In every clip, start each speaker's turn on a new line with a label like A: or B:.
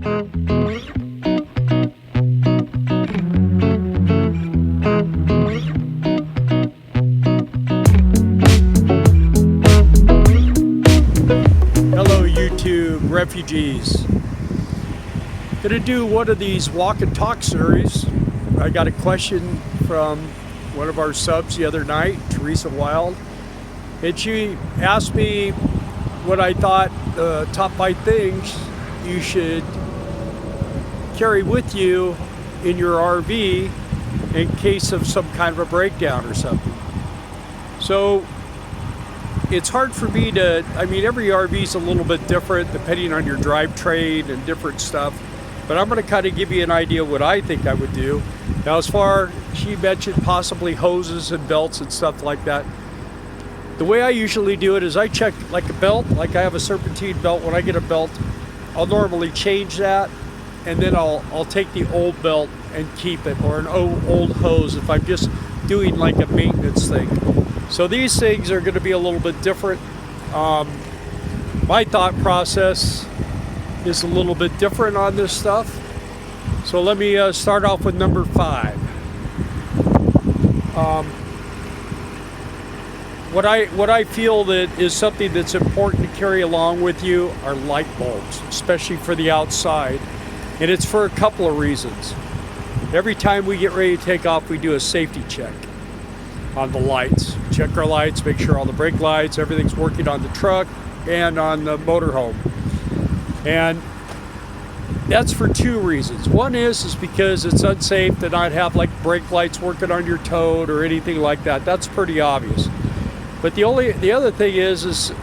A: Hello YouTube refugees. Gonna do one of these walk and talk series. I got a question from one of our subs the other night, Teresa Wild, and she asked me what I thought the top 5 things you should carry with you in your RV in case of some kind of a breakdown or something. So it's hard for me to, I mean, every RV is a little bit different depending on your drivetrain and different stuff, but I'm going to kind of give you an idea of what I think I would do. Now, as far, she mentioned possibly hoses and belts and stuff like that. The way I usually do it is I check like a belt, like I have a serpentine belt. When I get a belt, I'll normally change that, and then I'll take the old belt and keep it, or an old hose if I'm just doing like a maintenance thing. So these things are going to be a little bit different. My thought process is a little bit different on this stuff. So let me start off with number 5. What I feel that is something that's important to carry along with you are light bulbs, especially for the outside. And it's for a couple of reasons. Every time we get ready to take off, we do a safety check on the lights. Check our lights, make sure all the brake lights, everything's working on the truck and on the motorhome. And that's for 2 reasons. One is because it's unsafe to not have like brake lights working on your toad or anything like that. That's pretty obvious. But the other thing is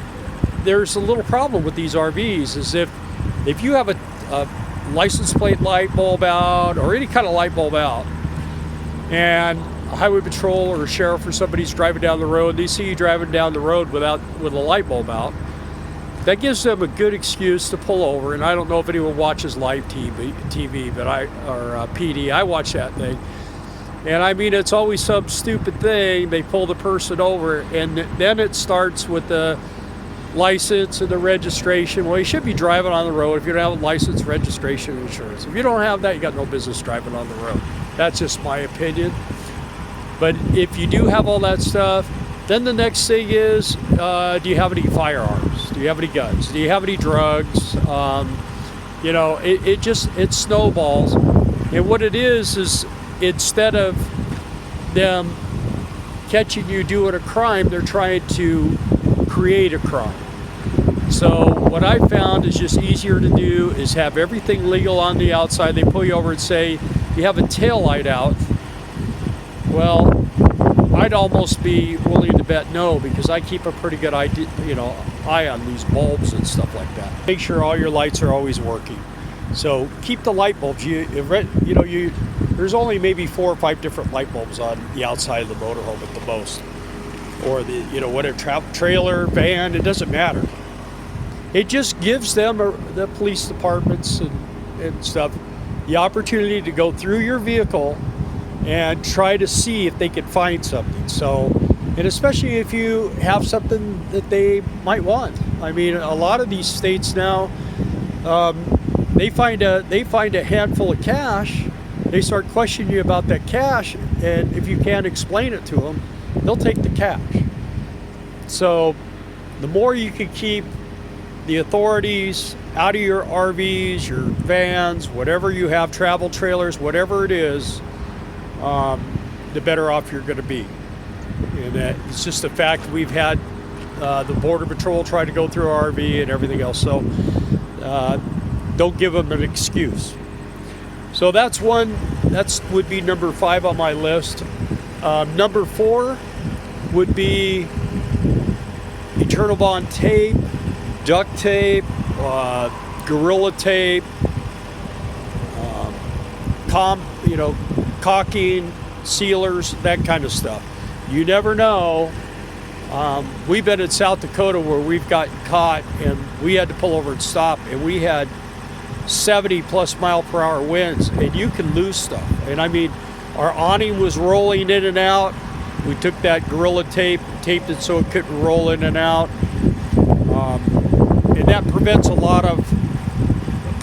A: there's a little problem with these RVs is if you have a license plate light bulb out or any kind of light bulb out, and a highway patrol or a sheriff or somebody's driving down the road, they see you driving down the road with a light bulb out, that gives them a good excuse to pull over. And I don't know if anyone watches live TV, but PD, I watch that thing. And I mean, it's always some stupid thing. They pull the person over, and then it starts with the license and the registration. Well, you should be driving on the road if you don't have a license, registration, and insurance. If you don't have that, you got no business driving on the road. That's just my opinion. But if you do have all that stuff, then the next thing is, do you have any firearms? Do you have any guns? Do you have any drugs? You know, it snowballs. And what it is instead of them catching you doing a crime, they're trying to create a crime. So what I found is just easier to do is have everything legal on the outside. They pull you over and say, you have a tail light out. Well, I'd almost be willing to bet no, because I keep a pretty good eye on these bulbs and stuff like that. Make sure all your lights are always working. So keep the light bulbs. There's only maybe 4 or 5 different light bulbs on the outside of the motorhome at the most, or the whatever trailer, van. It doesn't matter. It just gives them, the police departments and stuff, the opportunity to go through your vehicle and try to see if they can find something. So, and especially if you have something that they might want. I mean, a lot of these states now, they find a handful of cash. They start questioning you about that cash, and if you can't explain it to them, they'll take the cash. So, the more you can keep the authorities out of your RVs, your vans, whatever you have, travel trailers, whatever it is, the better off you're going to be. And it's just the fact we've had the Border Patrol try to go through our RV and everything else. So don't give them an excuse. So that's one. That would be number 5 on my list. Number 4 would be Eternal Bond tape, duct tape, Gorilla tape, caulking, sealers, that kind of stuff. You never know. We've been in South Dakota where we've gotten caught and we had to pull over and stop, and we had 70 plus mile per hour winds, and you can lose stuff. And I mean, our awning was rolling in and out. We took that Gorilla tape, taped it so it couldn't roll in and out. And that prevents a lot of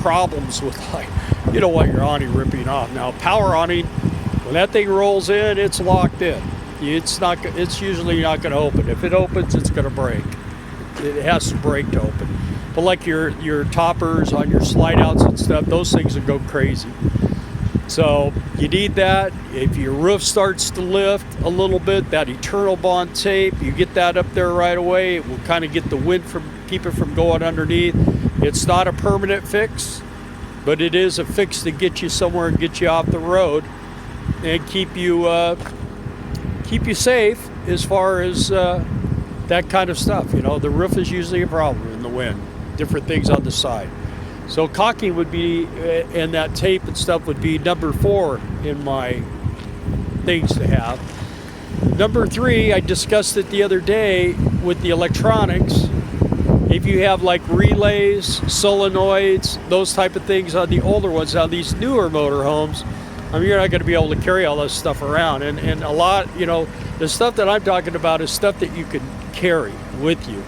A: problems with, like, you don't want your awning ripping off. Now, power awning, when that thing rolls in, it's locked in. It's usually not going to open. If it opens, it's going to break. It has to break to open. But like your toppers on your slide outs and stuff, those things will go crazy. So you need that. If your roof starts to lift a little bit, that Eternal Bond tape, you get that up there right away. It will kind of get the wind keep it from going underneath. It's not a permanent fix, but it is a fix to get you somewhere and get you off the road and keep you safe as far as that kind of stuff. You know, the roof is usually a problem in the wind, different things on the side. So caulking would be, and that tape and stuff would be number 4 in my things to have. Number 3, I discussed it the other day with the electronics. If you have like relays, solenoids, those type of things on the older ones, now these newer motorhomes, I mean, you're not going to be able to carry all this stuff around. And a lot, you know, the stuff that I'm talking about is stuff that you can carry with you.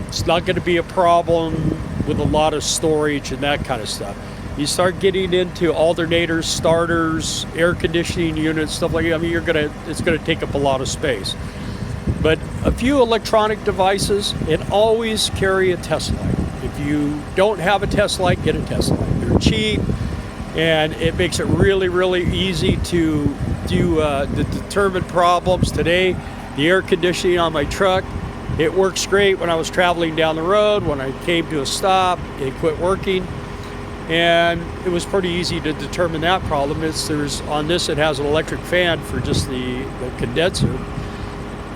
A: It's not going to be a problem with a lot of storage and that kind of stuff. You start getting into alternators, starters, air conditioning units, stuff like that. I mean, it's going to take up a lot of space. But a few electronic devices, and always carry a test light. If you don't have a test light, get a test light. They're cheap, and it makes it really, really easy to determine problems. Today, the air conditioning on my truck, it works great when I was traveling down the road. When I came to a stop, it quit working. And it was pretty easy to determine that problem. On this, it has an electric fan for just the condenser.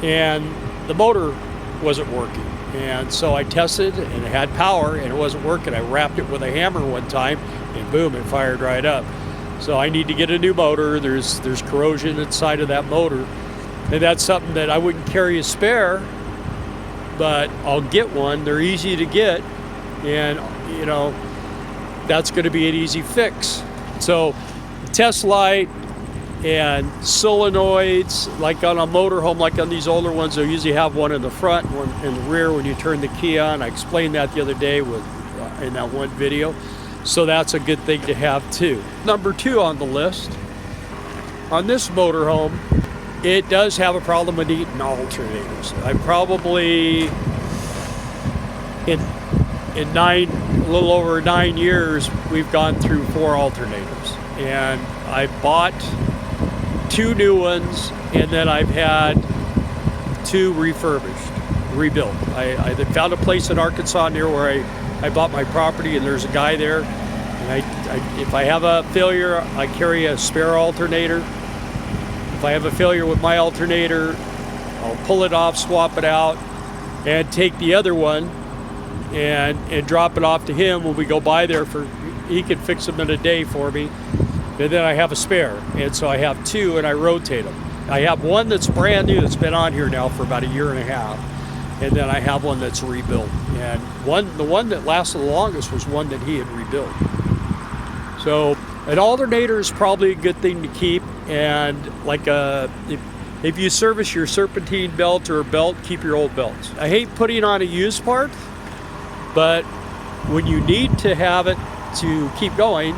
A: And the motor wasn't working. And so I tested, and it had power, and it wasn't working. I wrapped it with a hammer one time, and boom, it fired right up. So I need to get a new motor. There's corrosion inside of that motor. And that's something that I wouldn't carry a spare, but I'll get one. They're easy to get, and you know, that's going to be an easy fix. So test light and solenoids, like on a motorhome, like on these older ones, they'll usually have one in the front, one in the rear when you turn the key on. I explained that the other day in that one video. So that's a good thing to have too. Number 2 on the list, on this motorhome, it does have a problem with eating alternators. I probably, in a little over 9 years, we've gone through 4 alternators. And I bought 2 new ones, and then I've had 2 rebuilt. I found a place in Arkansas near where I bought my property, and there's a guy there. And if I have a failure, I carry a spare alternator. If I have a failure with my alternator, I'll pull it off, swap it out, and take the other one and drop it off to him when we go by there. He can fix them in a day for me. And then I have a spare. And so I have 2, and I rotate them. I have one that's brand new that's been on here now for about 1.5 years. And then I have one that's rebuilt. And the one that lasted the longest was one that he had rebuilt. So an alternator is probably a good thing to keep. And like if you service your serpentine belt or belt, keep your old belts. I hate putting on a used part, but when you need to have it to keep going,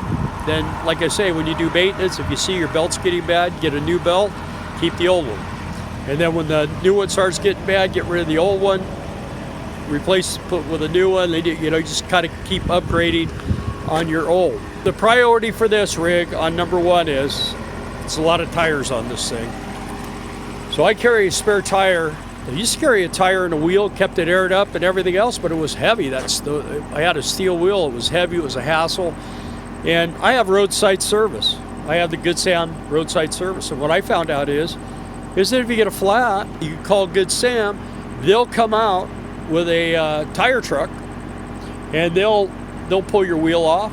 A: then like I say, when you do maintenance, if you see your belt's getting bad, get a new belt, keep the old one. And then when the new one starts getting bad, get rid of the old one, put with a new one. You just kind of keep upgrading on your old. The priority for this rig on number 1 is, it's a lot of tires on this thing. So I carry a spare tire. I used to carry a tire and a wheel, kept it aired up and everything else, but it was heavy. I had a steel wheel. It was heavy. It was a hassle. And I have roadside service. I have the Good Sam roadside service. And what I found out is that if you get a flat, you can call Good Sam. They'll come out with a tire truck, and they'll pull your wheel off,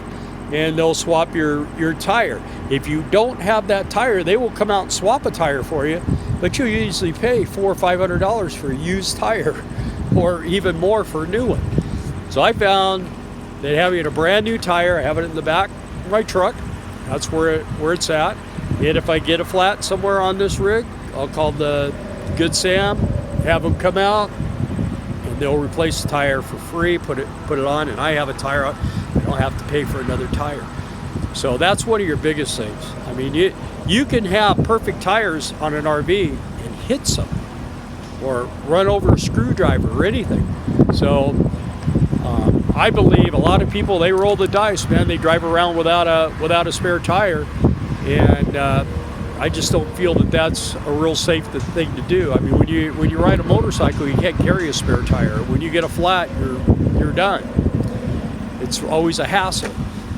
A: and they'll swap your tire. If you don't have that tire, they will come out and swap a tire for you, but you usually pay $400 or $500 for a used tire, or even more for a new one. So I found that having a brand new tire, I have it in the back of my truck. That's where it's at. And if I get a flat somewhere on this rig, I'll call the Good Sam, have them come out, and they'll replace the tire for free, put it on, and I have a tire. don't have to pay for another tire. So that's one of your biggest things. I mean, you can have perfect tires on an RV and hit something or run over a screwdriver or anything. So I believe a lot of people, they roll the dice, man. They drive around without a spare tire, and I just don't feel that that's a real safe thing to do. I mean, when you ride a motorcycle, you can't carry a spare tire. When you get a flat, you're done. It's always a hassle.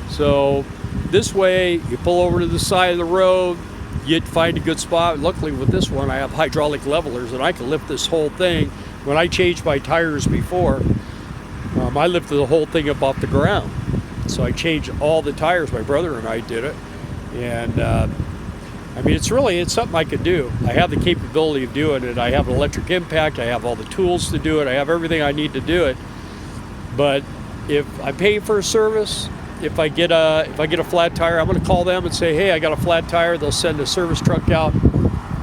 A: So this way, you pull over to the side of the road, you find a good spot. Luckily with this one, I have hydraulic levelers and I can lift this whole thing. When I changed my tires before, I lifted the whole thing up off the ground. So I changed all the tires. My brother and I did it. And I mean, it's something I could do. I have the capability of doing it. I have an electric impact. I have all the tools to do it. I have everything I need to do it. But if I pay for a service, if I get a flat tire, I'm going to call them and say, hey, I got a flat tire. They'll send a service truck out.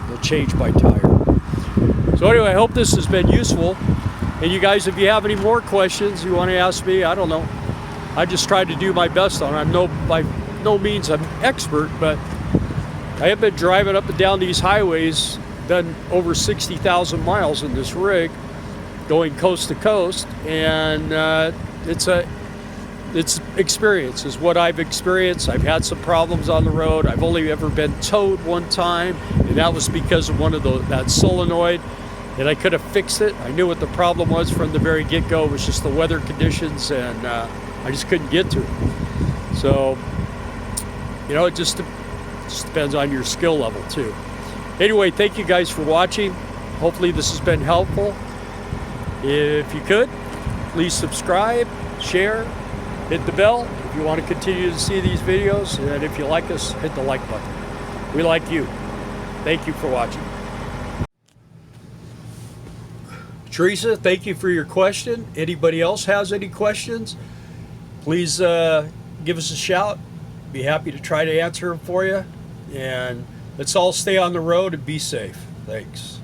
A: They'll change my tire. So anyway, I hope this has been useful. And you guys, if you have any more questions you want to ask me, I don't know. I just tried to do my best on it. By no means I'm an expert, but I have been driving up and down these highways, done over 60,000 miles in this rig, going coast to coast, and it's experience is what I've experienced. I've had some problems on the road. I've only ever been towed one time, and that was because of that solenoid, and I could have fixed it. I knew what the problem was from the very get-go. It was just the weather conditions, and I just couldn't get to it. So, you know, it just depends on your skill level too. Anyway, thank you guys for watching. Hopefully this has been helpful. If you could, please subscribe, share, hit the bell if you want to continue to see these videos, and if you like us, hit the like button. We like you. Thank you for watching. Teresa, thank you for your question. Anybody else has any questions, please give us a shout. Be happy to try to answer them for you. And let's all stay on the road and be safe. Thanks.